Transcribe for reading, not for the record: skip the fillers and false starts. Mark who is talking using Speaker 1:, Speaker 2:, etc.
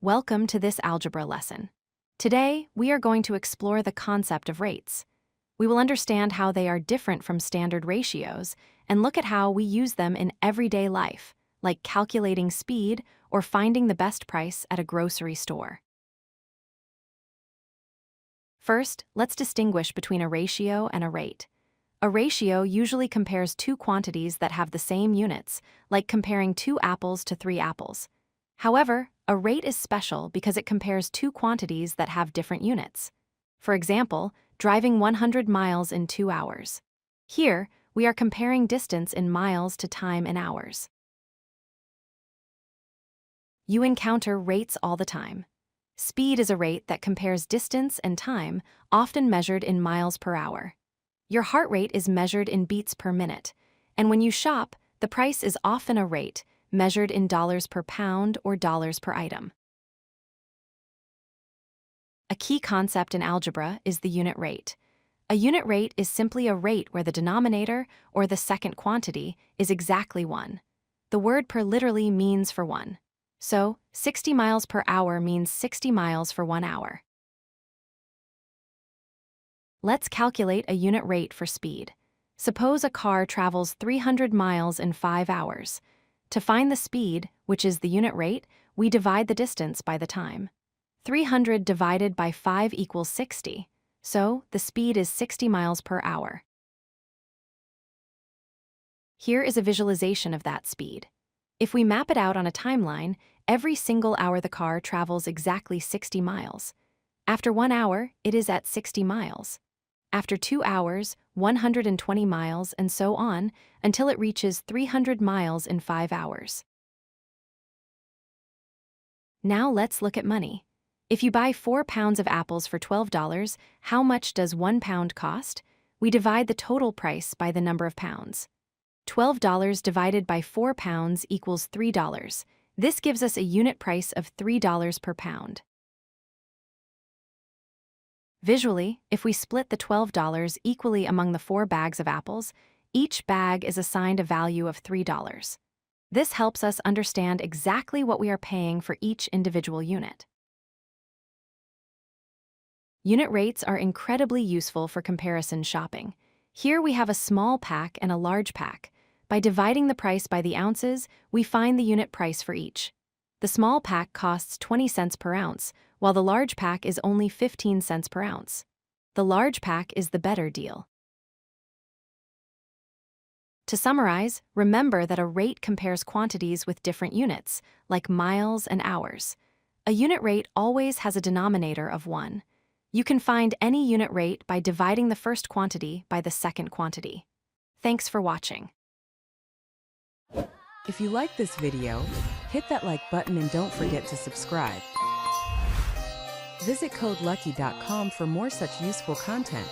Speaker 1: Welcome to this algebra lesson. Today, we are going to explore the concept of rates. We will understand how they are different from standard ratios and look at how we use them in everyday life, like calculating speed or finding the best price at a grocery store. First, let's distinguish between a ratio and a rate. A ratio usually compares two quantities that have the same units, like comparing 2 apples to 3 apples. However, a rate is special because it compares two quantities that have different units. For example, driving 100 miles in 2 hours. Here, we are comparing distance in miles to time in hours. You encounter rates all the time. Speed is a rate that compares distance and time, often measured in miles per hour. Your heart rate is measured in beats per minute, and when you shop, the price is often a rate, measured in dollars per pound or dollars per item. A key concept in algebra is the unit rate. A unit rate is simply a rate where the denominator, or the second quantity, is exactly 1. The word per literally means for 1. So, 60 miles per hour means 60 miles for 1 hour. Let's calculate a unit rate for speed. Suppose a car travels 300 miles in 5 hours. To find the speed, which is the unit rate, we divide the distance by the time. 300 divided by 5 equals 60, so the speed is 60 miles per hour. Here is a visualization of that speed. If we map it out on a timeline, every single hour the car travels exactly 60 miles. After 1 hour, it is at 60 miles. After 2 hours, 120 miles, and so on, until it reaches 300 miles in 5 hours. Now let's look at money. If you buy 4 pounds of apples for $12, how much does 1 pound cost? We divide the total price by the number of pounds. $12 divided by 4 pounds equals $3. This gives us a unit price of $3 per pound. Visually, if we split the $12 equally among the 4 bags of apples, each bag is assigned a value of $3. This helps us understand exactly what we are paying for each individual unit. Unit rates are incredibly useful for comparison shopping. Here we have a small pack and a large pack. By dividing the price by the ounces, we find the unit price for each. The small pack costs 20 cents per ounce, while the large pack is only 15 cents per ounce. The large pack is the better deal. To summarize, remember that a rate compares quantities with different units, like miles and hours. A unit rate always has a denominator of 1. You can find any unit rate by dividing the first quantity by the second quantity. Thanks for watching.
Speaker 2: If you like this video, hit that like button and don't forget to subscribe. Visit codelucky.com for more such useful content.